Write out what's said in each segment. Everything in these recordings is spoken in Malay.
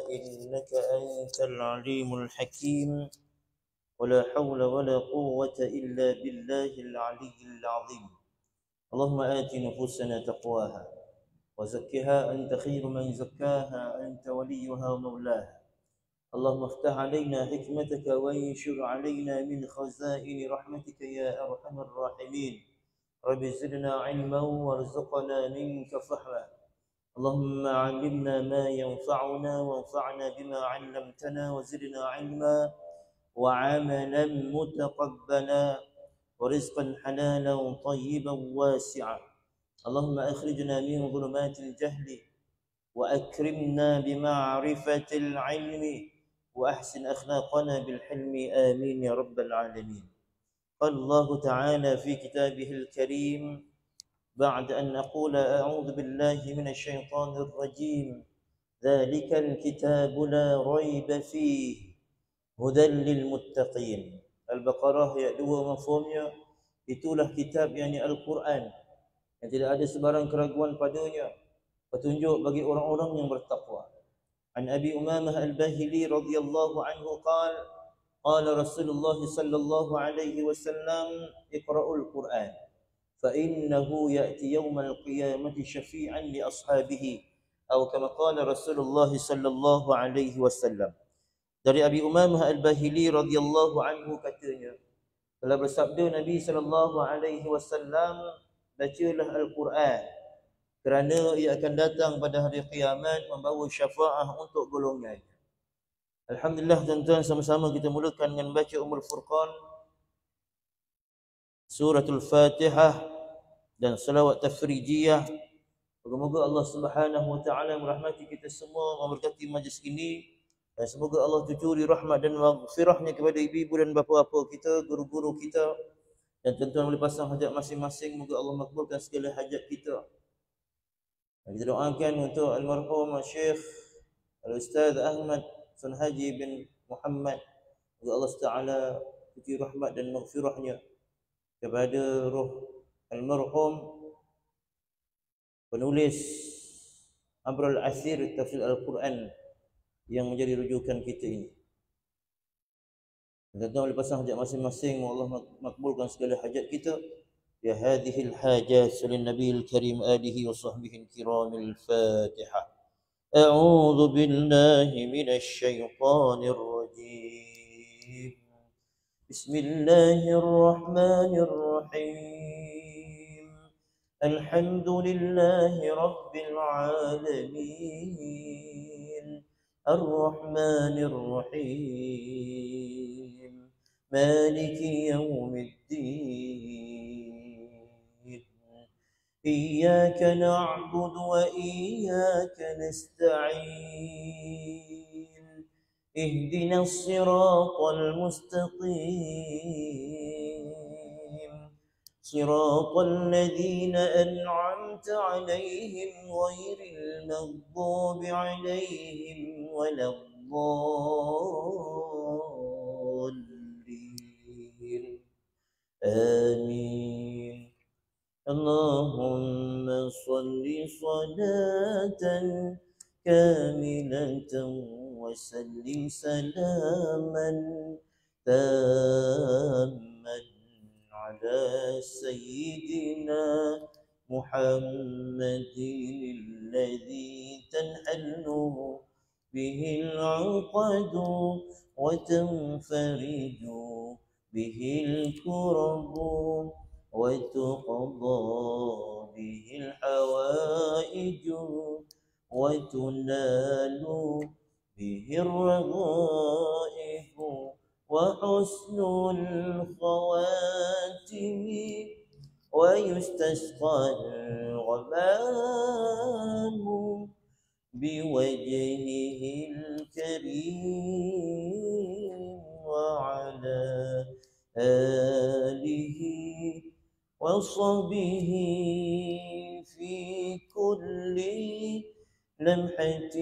إنك أنت العليم الحكيم ولا حول ولا قوة إلا بالله العلي العظيم. اللهم آت نفوسنا تقواها وزكها أنت خير من زكاها أنت وليها ومولاها. اللهم افتح علينا حكمتك وانشر علينا من خزائن رحمتك يا أرحم الراحمين. رب زدنا علما وارزقنا منك فهما. اللهم علمنا ما ينفعنا وانفعنا بما علمتنا وزدنا علما وعملا متقبلا ورزقا حلالا طيبا واسعا. اللهم أخرجنا من ظلمات الجهل وأكرمنا بمعرفة العلم وأحسن أخلاقنا بالحلم آمين يا رب العالمين. قال الله تعالى في كتابه الكريم بعد أن أقول أعوذ بالله من الشيطان الرجيم ذلك الكتاب لا ريب فيه هدى للمتقين. Al-Baqarah ayat 2 mafhumnya itulah kitab yakni Al-Quran yang tidak ada sebarang keraguan padanya, petunjuk bagi orang-orang yang bertakwa. An Abi Umamah Al-Bahili radhiyallahu anhu qala Rasulullah sallallahu alaihi wasallam iqra'ul Quran فإنه يأتي يوم القيامة شفيعا لأصحابه أو كما قال رسول الله صلى الله عليه وسلم. Dari Abi Umamah Al-Bahili radhiyallahu anhu katanya, telah bersabda Nabi sallallahu alaihi wasallam, bacalah Al-Quran kerana ia akan datang pada hari kiamat membawa syafaah untuk golongan. Alhamdulillah tuan-tuan, sama-sama kita mulakan dengan baca Ummul Furqan, Suratul Fatihah dan salawat tafrijiyah. Semoga Allah Subhanahu wa taala merahmati kita semua, memberkati majlis ini, dan semoga Allah tucuri rahmat dan maghfirahnya kepada ibu-ibu dan bapa-bapa kita, guru-guru kita, dan tuan-tuan boleh pasang hajat masing-masing. Moga Allah makbulkan segala hajat kita. Dan kita doakan untuk almarhum Syekh Al-Ustaz Ahmad Sun Haji bin Muhammad. Moga Allah Taala tucuri rahmat dan maghfirahnya kepada roh almarhum penulis Abrul Asir Tafsir Al-Quran yang menjadi rujukan kita ini. Tuan-tuan boleh pasang hajat masing-masing, Allah makbulkan segala hajat kita. Ya hadhil hajat lin nabiyil karim alihi wa sahbihi kiramil Fatihah. A'udzu billahi minasy syaithanir rajim. Bismillahirrahmanirrahim. Alhamdulillahi rabbil alamin. الرحمن الرحيم مالك يوم الدين إياك نعبد وإياك نستعين اهدنا الصراط المستقيم صراط الذين أنعمت عليهم غير المغضوب عليهم ولا الضالين آمين. اللهم صل صلاة كاملة وسلم سلاما تاما على سيدنا محمد الذي تنحل به العقد وتنفرج به الكرب وتقضى به الحوائج وتنال به الرغائب وحسن الخواتم ويستسقى الغمام بوجهه الكريم وعلى آله وصحبه في كل لمحة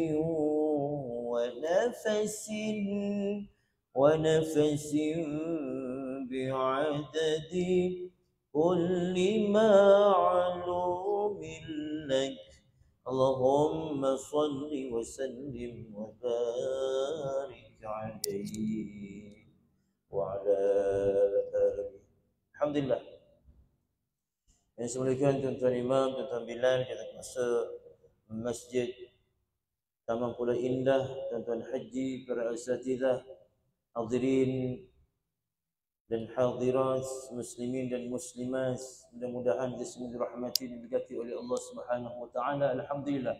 ونفس بعدد كل معلوم لك اللهم صل وسلم وبارك عليه وعلى آله. Alhamdulillah. Yang saya muliakan tuan-tuan imam, tuan-tuan Bilal, kita masuk masjid Taman Pulau Indah, tuan-tuan haji, para asatidzah, hadirin dan hadirat, muslimin dan muslimat, mudah-mudahan kita dirahmati dan diberkati oleh Allah Subhanahu wa taala. Alhamdulillah.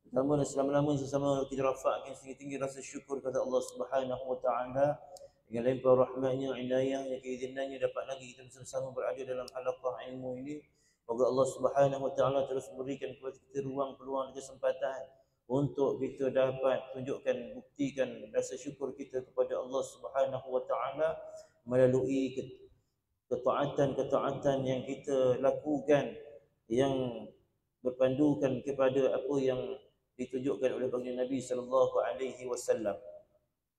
Pertama dan selama-lamanya sesama kita rafakkan tinggi-tinggi rasa syukur kepada Allah Subhanahu wa taala dengan limpah rahmatnya, inayahnya, keizinannya dapat lagi kita bersama berada dalam halaqah ilmu ini. Semoga Allah Subhanahu wa taala terus memberikan kepada kita ruang, peluang dan kesempatan untuk kita dapat tunjukkan, buktikan rasa syukur kita kepada Allah Subhanahu wa taala melalui ketaatan-ketaatan yang kita lakukan yang berpandukan kepada apa yang ditunjukkan oleh baginda Nabi sallallahu alaihi wasallam.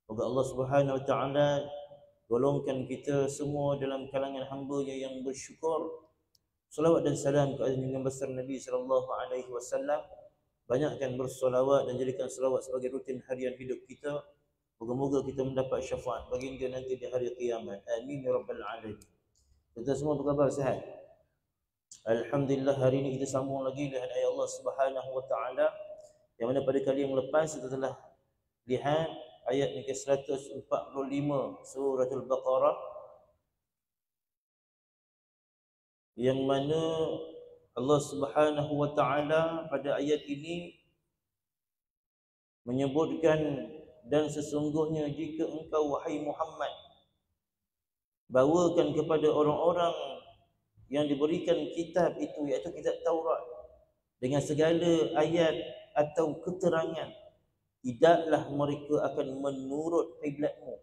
Semoga Allah Subhanahu wa taala golongkan kita semua dalam kalangan hamba-Nya yang bersyukur. Salawat dan salam ke atas besar Nabi sallallahu alaihi wasallam. Banyakkan bersolawat dan jadikan selawat sebagai rutin harian hidup kita. Moga-moga kita mendapat syafaat baginda nanti di hari kiamat. Amin ya rabbal alamin. Kita semua apa khabar, sihat? Alhamdulillah, hari ini kita sambung lagi dengan ayat Allah Subhanahu wa taala yang mana pada kali yang lepas kita telah lihat ayat yang ke-145 surah Al-Baqarah, yang mana Allah Subhanahu wa taala pada ayat ini menyebutkan, dan sesungguhnya jika engkau wahai Muhammad bawakan kepada orang-orang yang diberikan kitab itu, iaitu kitab Taurat, dengan segala ayat atau keterangan, tidaklah mereka akan menurut kiblatmu.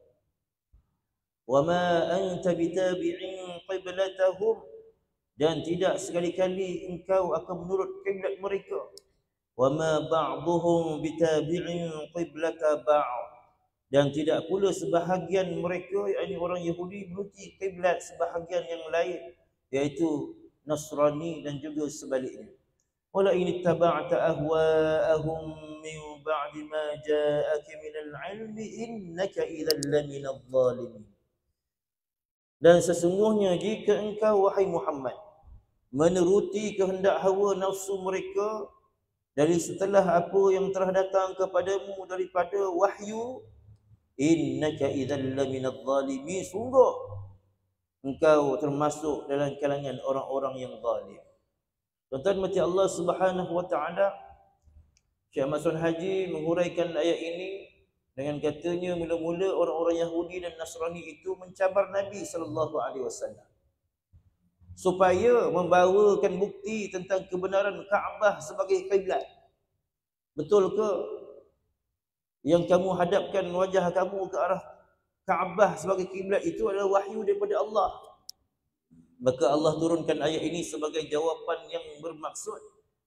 Wa ma anta bitabi'in qiblatahum, dan tidak sekali-kali engkau akan menurut kiblat mereka. Wa ma ba'dhum bitabi'in qiblata ba'd, dan tidak pula sebahagian mereka, yakni orang Yahudi, menuruti kiblat sebahagian yang lain, iaitu Nasrani dan juga sebaliknya. Wala in ittaba'ta ahwa'ahum min ba'di ma ja'aka minal 'ilmi innaka idzal laminadh dhalimin. Dan sesungguhnya jika engkau wahai Muhammad menuruti kehendak hawa nafsu mereka dari setelah apa yang telah datang kepadamu daripada wahyu, innaka idzal laminadh dhalimin, sungguh engkau termasuk dalam kalangan orang-orang yang zalim. Tuan-tuan mati Allah Subhanahu wa taala, Syekh Mas'ud Haji menghuraikan ayat ini dengan katanya, mula-mula orang-orang Yahudi dan Nasrani itu mencabar Nabi sallallahu alaihi wasallam supaya membawakan bukti tentang kebenaran Kaabah sebagai kiblat. Betul ke yang kamu hadapkan wajah kamu ke arah Kaabah sebagai kiblat itu adalah wahyu daripada Allah? Maka Allah turunkan ayat ini sebagai jawapan yang bermaksud,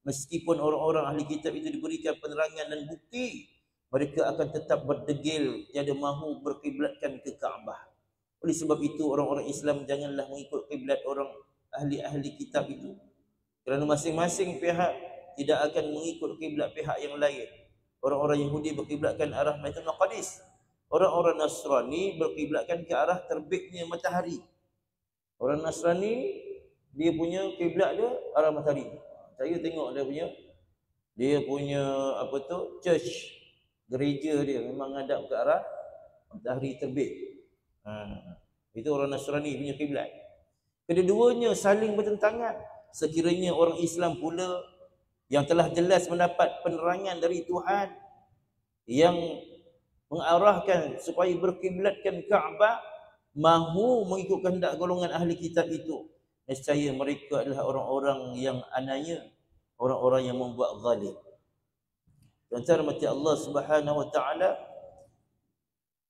meskipun orang-orang ahli kitab itu diberikan penerangan dan bukti, mereka akan tetap berdegil, tiada mahu berkiblatkan ke Kaabah. Oleh sebab itu orang-orang Islam janganlah mengikut kiblat orang ahli-ahli kitab itu, kerana masing-masing pihak tidak akan mengikut kiblat pihak yang lain. Orang-orang Yahudi berkiblatkan arah Baitul Maqdis, orang-orang Nasrani berkiblatkan ke arah terbitnya matahari. Orang Nasrani dia punya kiblat dia arah matahari. Saya tengok dia punya apa tu, church, gereja dia memang ngadap ke arah matahari terbit. Itu orang Nasrani punya kiblat. Kedua-duanya saling bertentangan. Sekiranya orang Islam pula yang telah jelas mendapat penerangan dari Tuhan yang mengarahkan supaya berkiblatkan Kaabah, mahu mengikut kehendak golongan ahli kitab itu, nescaya mereka adalah orang-orang yang anaya, orang-orang yang membuat zalim. Tuan-tuan mati Allah Subhanahu wa taala,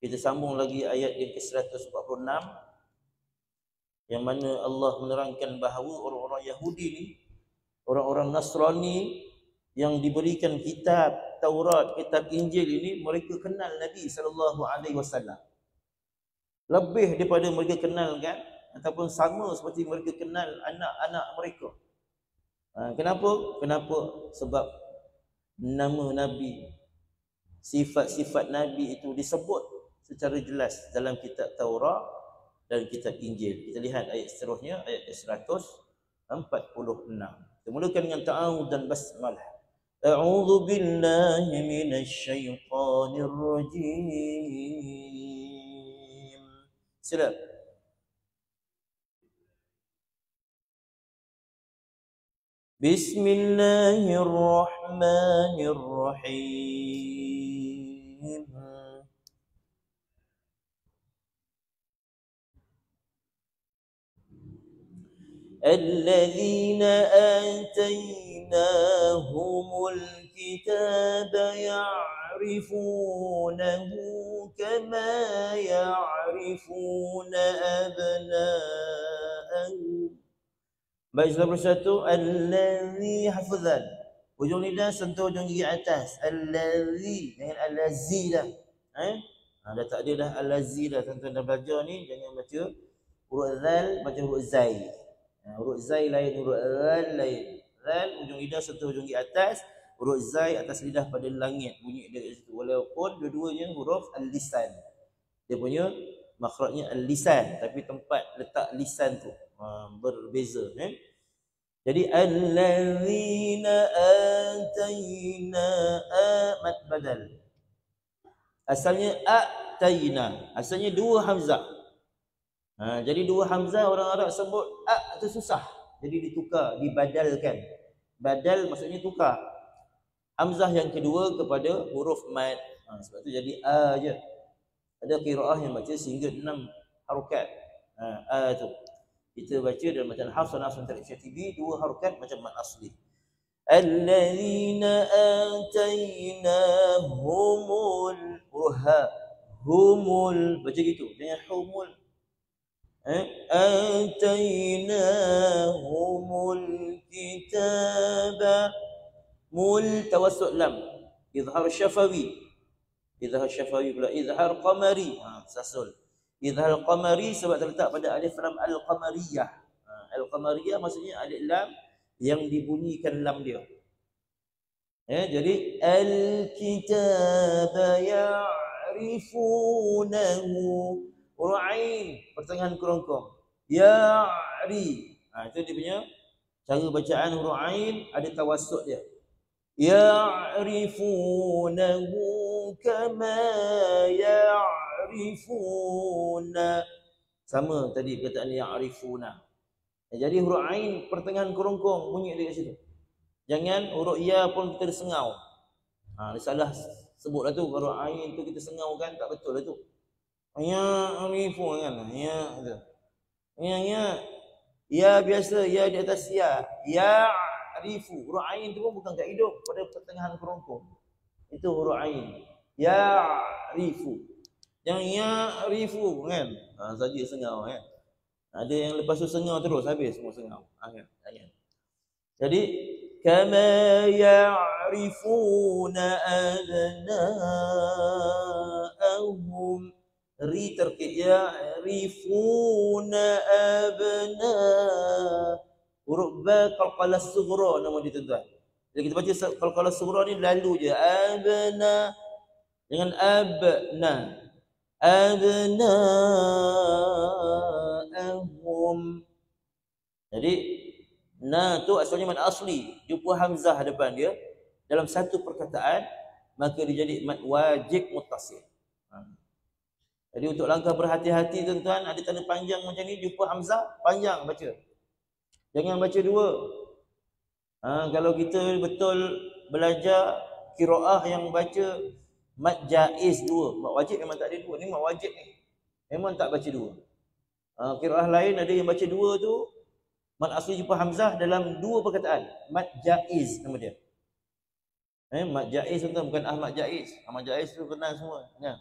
kita sambung lagi ayat yang ke-146, yang mana Allah menerangkan bahawa orang-orang Yahudi ni, orang-orang Nasrani yang diberikan kitab Taurat, kitab Injil ini, mereka kenal Nabi sallallahu alaihi wasallam. Lebih daripada mereka kenalkan ataupun sama seperti mereka kenal anak-anak mereka. Kenapa? Sebab nama Nabi, sifat-sifat Nabi itu disebut secara jelas dalam kitab Taurat dan kitab Injil. Kita lihat ayat seterusnya, ayat 146. Kita mulakan dengan ta'awudz dan basmalah. A'udzu billahi minasy syaithanir rajim. Sila. Bismillahirrahmanirrahim. الذين آتيناهم الكتاب يعرفونه كما يعرفون أبناءهم. Baik, 91. Allazi hafzan. Hujung lidah sentuh hujung gigi atas. Allazi, jangan allazi dah. Dah tak ada dah allazi dah. Tuan-tuan dah belajar ni, jangan baca huruf zal, baca huruf zai. Huruf zai lain, huruf zal lain. Zal hujung lidah sentuh hujung gigi atas, huruf zai atas lidah pada langit bunyi dia kat situ. Walaupun dua-duanya huruf al-lisan. Dia punya makhrajnya al-lisan, tapi tempat letak lisan tu berbeza. Jadi allazina atayna mad badal. Asalnya atayna, asalnya dua hamzah. Jadi dua hamzah orang Arab sebut tu susah. Jadi ditukar, dibadalkan. Badal maksudnya tukar hamzah yang kedua kepada huruf mad. Sebab tu jadi a je. Ada qiraah yang baca sehingga 6 harokat. Tu kita baca dalam bacaan Hafs dan Asim Syatibi 2 harokat macam mad asli. Allazina atainahumul humul, baca gitu, jangan humul. Atainahumul kitaba, mul tawassut lam, izhar syafawi, izhar syafawi pula, izhar qamari, sasul. Izhar qamari sebab terletak pada alif lam al-qamariyah. Al-qamariyah maksudnya alif lam yang dibunyikan lam dia. Jadi al-kitaba ya'rifunahu, Ain pertengahan kerongkong. Ya'ri. Itu dia punya cara bacaan huruf ain, ada tawassut dia. Ya'rifunahu kama ya'rifuna. Sama tadi perkataan ya'rifuna. Jadi huruf ain pertengahan kerongkong bunyi dia kat situ. Jangan huruf ya pun kita sengau. Salah sebutlah tu, huruf ain tu kita sengau kan, tak betul lah tu. Ya arifu kan, ya tu. Ya biasa, ya di atas ya. Ya arifu. Huruf ain tu pun bukan kat hidung, pada pertengahan kerongkong. Itu huruf ain. Ya arifu. Yang ya arifu kan. Saja sengau kan. Ada yang lepas tu sengau terus habis semua sengau. Kan. Jadi kama ya'rifuna abna'ahum. Ri terkit ya'rifuna abna. Huruf ba qalqalah sughra nama dia tuan-tuan. Jadi kita baca qalqalah sughra ni lalu je abna, jangan abna. Abna'ahum. Jadi na tu asalnya mad asli, jumpa hamzah depan dia dalam satu perkataan, maka dia jadi mad wajib muttasil. Jadi untuk langkah berhati-hati tuan-tuan, ada tanda panjang macam ni, jumpa hamzah, panjang baca. Jangan baca dua. Kalau kita betul belajar qiraah yang baca mad jaiz dua, mad wajib memang tak ada dua. Ni mad wajib ni, memang tak baca dua. Qiraah lain ada yang baca dua tu, mad asli jumpa hamzah dalam dua perkataan. Mad jaiz nama dia. Mad jaiz tuan-tuan, bukan Ahmad Jaiz. Ahmad Jaiz tu kenal semua. Ya.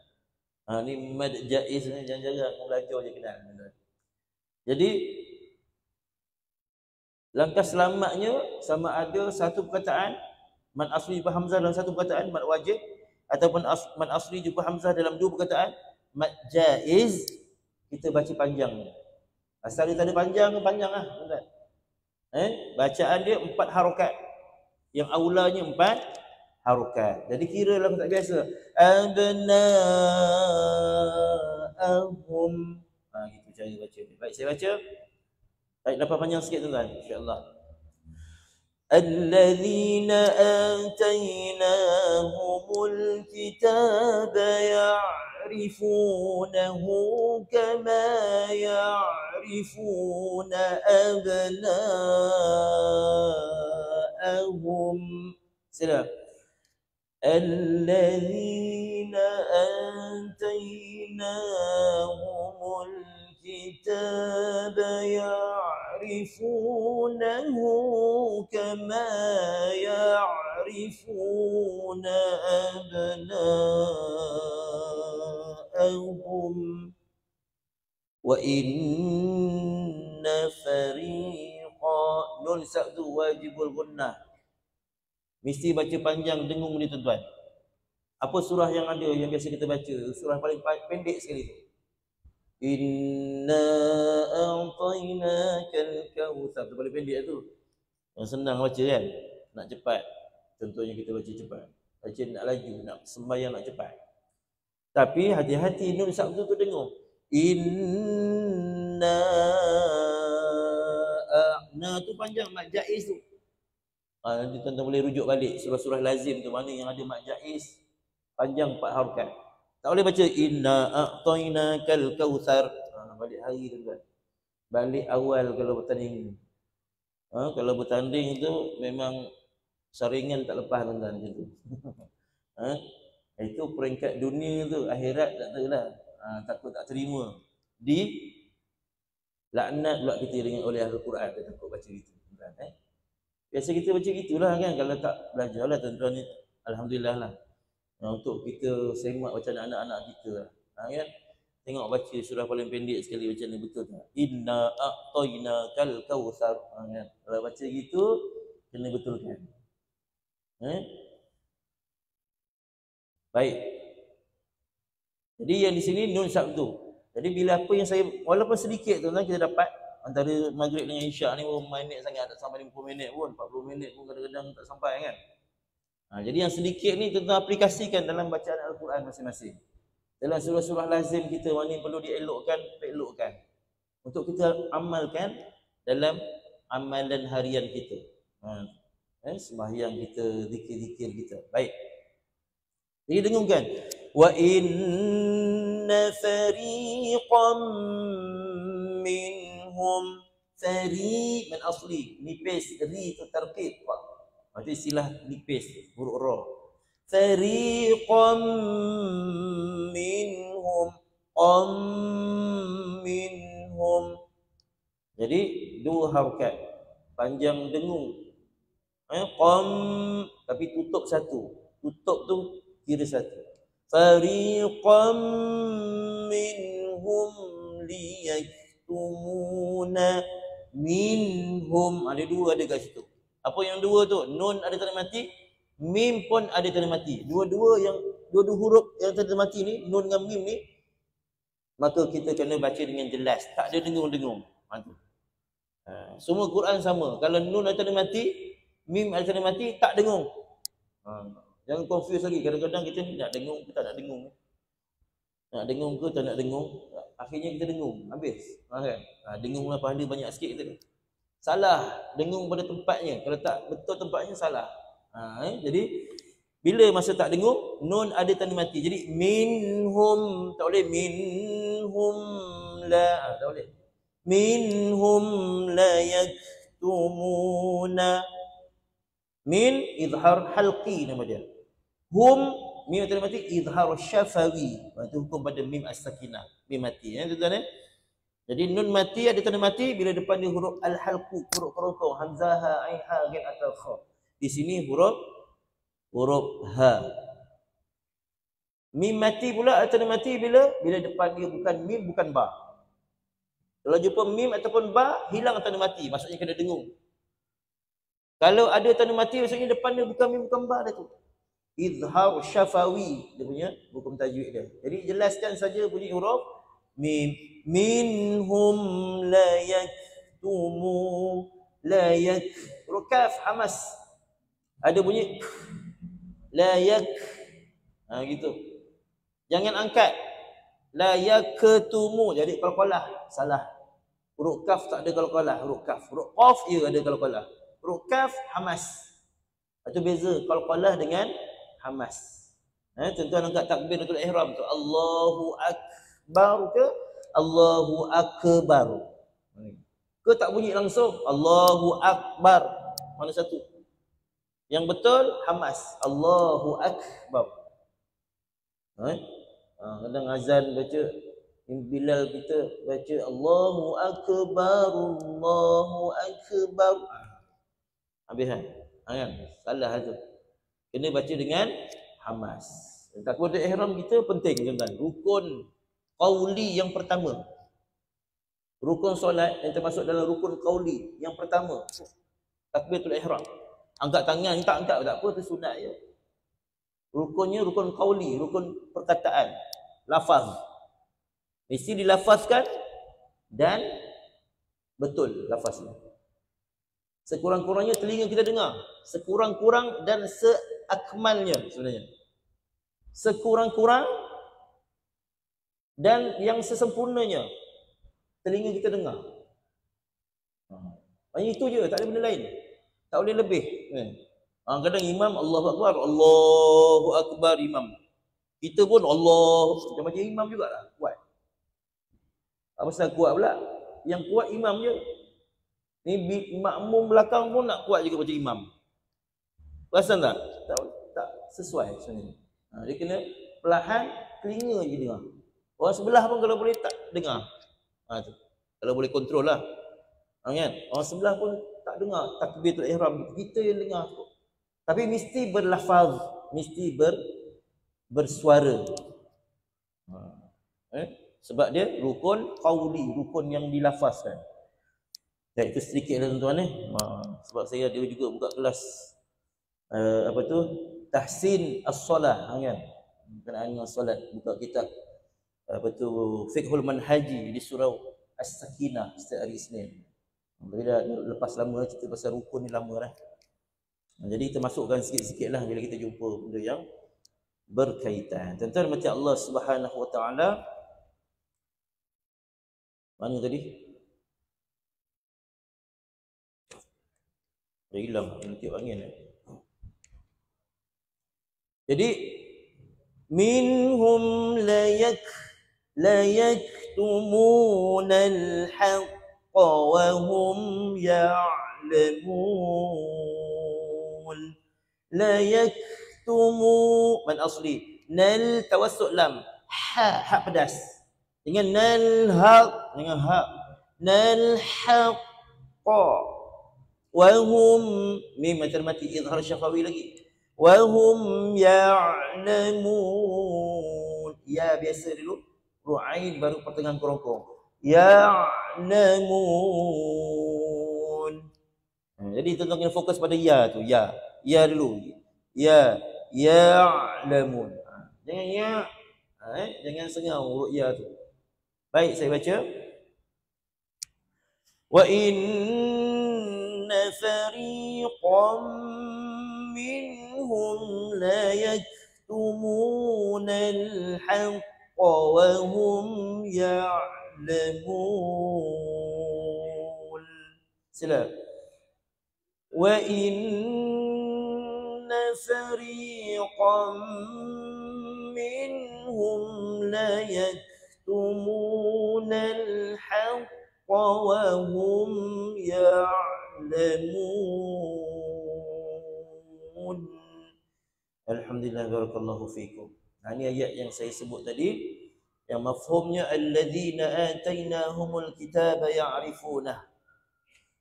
Ni mad jaiz ni jarang-jarang belajar je kenal. Jadi langkah selamatnya sama ada satu perkataan mad asli jumpa hamzah dalam satu perkataan mad wajib, ataupun mad asli jumpa hamzah dalam dua perkataan mad jaiz, kita baca panjang. Asal dia tak ada panjang lah tuan-tuan. Bacaan dia 4 harokat. Yang awalnya 4, harokat. Jadi kira lah tak biasa. Abna'ahum. Gitu cara baca. Baik, saya baca. Baik, dapat panjang sikit tuan-tuan, insya-Allah. الذين آتيناهم الكتاب يعرفونه كما يعرفون أبناءهم. سلام. الذين آتيناهم الكتاب يعرفونه كما يعرفون أبناءهم وإن فريقا nun sa'du wajibul gunnah. Mesti baca panjang dengung ni tuan-tuan. Apa surah yang ada yang biasa kita baca? Surah paling pendek sekali tu. Inna a'tainakal kautsar. Tu paling pendek tu. Yang senang baca kan? Nak cepat. Contohnya kita baca cepat. Baca nak laju, nak sembahyang nak cepat. Tapi hati-hati nun sa'du tu dengung. Inna a'na tu panjang mat jaiz tu. Nanti tuan-tuan boleh rujuk balik surah-surah lazim tu mana yang ada mat jaiz panjang 4 harakat. Tak boleh baca inna a'tainakal kautsar. Balik hari tuan-tuan. Balik awal kalau bertanding. Kalau bertanding tu memang saringan tak lepas tuan-tuan macam tu. Itu peringkat dunia tu, akhirat tak tahulah. Takut tak terima. Di laknat pula kita dengan oleh ahli Quran, dia takut baca itu tuan-tuan. Biasa kita baca gitulah kan, kalau tak belajarlah tuan-tuan ni alhamdulillah lah. Untuk kita semak macam anak-anak kita lah. Kan? Tengok baca surah paling pendek sekali macam ni betul tak? Inna a'tainakal kautsar. Kan? Kalau baca gitu kena betulkan. Baik. Jadi yang di sini nun sabtu. Jadi bila apa yang saya walaupun sedikit tuan-tuan kita dapat antara maghrib dengan isyak ni pun minit sangat, tak sampai 50 minit pun, 40 minit pun kadang-kadang tak sampai kan. Jadi yang sedikit ni tuan-tuan aplikasikan dalam bacaan Al-Quran masing-masing. Dalam surah-surah lazim kita mana yang perlu dielokkan, elokkan. Untuk kita amalkan dalam amalan harian kita. Sembahyang kita, zikir-zikir kita. Baik. Jadi dengungkan. Wa inna fariqam minhum fari min asli nipis ri tu tarkib. Maksud istilah nipis huruf ra. Fariqam minhum. Jadi dua harakat panjang dengung. Qam tapi tutup satu. Tutup tu kira satu. Fariqam minhum liyaktumuna minhum. Ada dua ada kat situ. Apa yang dua tu? Nun ada tanda mati, mim pun ada tanda mati. Dua-dua huruf yang tanda mati ni, nun dengan mim ni, maka kita kena baca dengan jelas, tak ada dengung-dengung. Semua Quran sama. Kalau nun ada tanda mati, mim ada tanda mati, tak dengung. Jangan confuse lagi. Kadang-kadang kita ni nak dengung ke tak nak dengung. Nak dengung ke tak nak dengung. Akhirnya kita dengung. Habis. Kan? Dengunglah pahala banyak sikit kita ni. Salah. Dengung pada tempatnya. Kalau tak betul tempatnya, salah. Jadi, bila masa tak dengung, nun ada tanda mati. Jadi, minhum. Tak boleh. Minhum la. Tak boleh. Minhum la yaktumuna. Min izhar halqi nama dia. Hum mim tanda mati izhar syafawi. Itu hukum pada mim as-sakinah. Mim mati tuan-tuan Jadi nun mati ada tanda mati bila depan dia huruf al-halqu, huruf kerontong, hamzah, ha, ain, ha, ghain atau kha. Di sini huruf ha. Mim mati pula ada tanda mati bila depan dia bukan mim bukan ba. Kalau jumpa mim ataupun ba hilang tanda mati, maksudnya kena dengung. Kalau ada tanda mati maksudnya depan dia bukan mim bukan ba dah tu. Izhar syafawi dia punya hukum tajwid dia. Jadi jelaskan saja bunyi huruf mim. Minhum la yaktumu la yak. Huruf kaf hamas. Ada bunyi. La yak. Gitu. Jangan angkat. La yaktumu. Jadi qalqalah. Salah. Huruf kaf tak ada qalqalah. Huruf kaf. Huruf qaf ia ada qalqalah. Huruf kaf hamas. Itu beza qalqalah dengan hamas. Tuan-tuan angkat takbiratul ihram tu. Allahu akbar ke Allahu akbar. Ke tak bunyi langsung Allahu akbar. Mana satu? Yang betul hamas. Allahu akbar. Kadang azan baca Bilal kita baca Allahu akbar, Allahu akbar. Habis kan? Salah tu. Kena baca dengan hamas. Takbiratul ihram kita penting tuan-tuan. Rukun qauli yang pertama. Rukun solat yang termasuk dalam rukun qauli yang pertama. Takbiratul ihram. Angkat tangan tak angkat tak apa, tu sunat je. Rukunnya rukun qauli, rukun perkataan, lafaz. Mesti dilafazkan dan betul lafaznya. Sekurang-kurangnya telinga kita dengar. Sekurang-kurang dan seakmalnya sebenarnya. Sekurang-kurang dan yang sesempurnanya telinga kita dengar. Hanya itu je, tak ada benda lain. Tak boleh lebih. Kadang imam Allahu Akbar, Allahu Akbar imam. Kita pun Allah macam imam jugalah, kuat. Apa pasal kuat pula? Yang kuat imam je. Ni makmum belakang pun nak kuat juga macam imam. Perasan tak? Tak sesuai sebenarnya. Dia kena perlahan, telinga je dengar. Orang sebelah pun kalau boleh tak dengar. Tu. Kalau boleh kontrol lah. Kan? Orang sebelah pun tak dengar takbiratul ihram. Kita yang dengar. Tapi mesti berlafaz, mesti bersuara. Sebab dia rukun qauli, rukun yang dilafazkan. Dan itu sedikit lah tuan-tuan sebab saya ada juga buka kelas tahsin as-solah kan. Berkenaan dengan solat, buka kitab Fiqhul Manhaji di surau As-Sakinah setiap hari Isnin. Tapi dah lepas lama cerita pasal rukun ni lama dah. Jadi kita masukkan sikit-sikit lah bila kita jumpa benda yang berkaitan. Tuan-tuan macam Allah Subhanahu Wa Taala. Mana tadi? Dah hilang tiup angin. Jadi minhum la yaktumuna al-haqqa wa hum ya'lamun. La yaktumu man asli nal tawassut lam ha pedas dengan nal haq dengan ha nal haqqa wa hum mim mati izhar syafawi lagi wa hum ya'lamun. Ya biasa dulu, ru'ain baru pertengahan kerongkong. Ya'lamun. Jadi tuan-tuan kena fokus pada ya tu, ya. Ya dulu. Ya, ya'lamun. Jangan ya. Jangan sengau huruf ya tu. Baik, saya baca. Wa inna fariqam minhum la yaktumuna al-haqqa wa hum ya'lamun. Sila. Wa inna fariqam minhum la yaktumuna al-haqqa wa hum ya'lamun. Alhamdulillah, barakallahu fikum. Ini ayat yang saya sebut tadi, yang mafhumnya alladzina atainahumul kitaba ya'rifunah.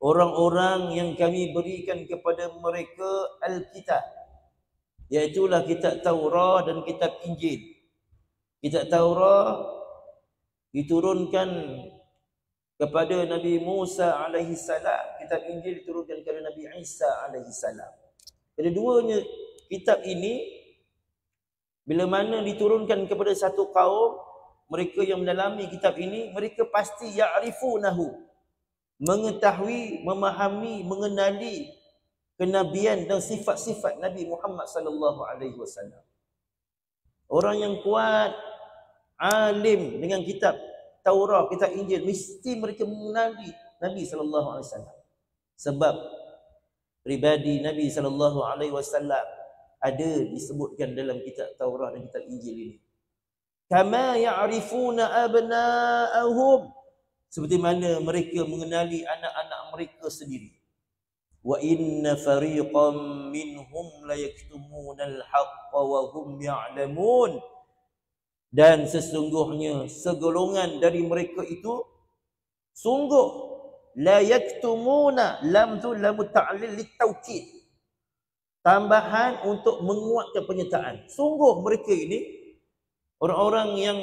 Orang-orang yang kami berikan kepada mereka Alkitab, iaitulah kitab Taurat dan kitab Injil. Kitab Taurat diturunkan kepada Nabi Musa alaihi salam, kitab Injil diturunkan kepada Nabi Isa alaihi salam. Kedua-duanya kitab ini bila mana diturunkan kepada satu kaum, mereka yang mendalami kitab ini, mereka pasti ya'rifunahu, mengetahui, memahami, mengenali kenabian dan sifat-sifat Nabi Muhammad sallallahu alaihi wasallam. Orang yang kuat, alim dengan kitab Taurat, kitab Injil, mesti mereka mengenali Nabi sallallahu alaihi wasallam. Sebab pribadi Nabi sallallahu alaihi wasallam ada disebutkan dalam kitab Taurat dan kitab Injil ini. Kama ya'rifuna abna'ahum, seperti mana mereka mengenali anak-anak mereka sendiri. Wa inna fariqam minhum la yaktumuna al-haqqa wa hum ya'lamun, dan sesungguhnya segolongan dari mereka itu sungguh la yaktumuna, lam tu lam ta'lil litaukid, tambahan untuk menguatkan penyertaan. Sungguh mereka ini, orang-orang yang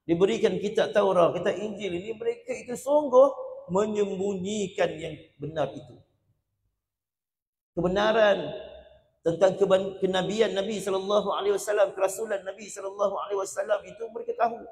diberikan kitab Taurat, kitab Injil ini, mereka itu sungguh menyembunyikan yang benar itu. Kebenaran tentang kenabian Nabi sallallahu alaihi wasallam, kerasulan Nabi sallallahu alaihi wasallam itu mereka tahu.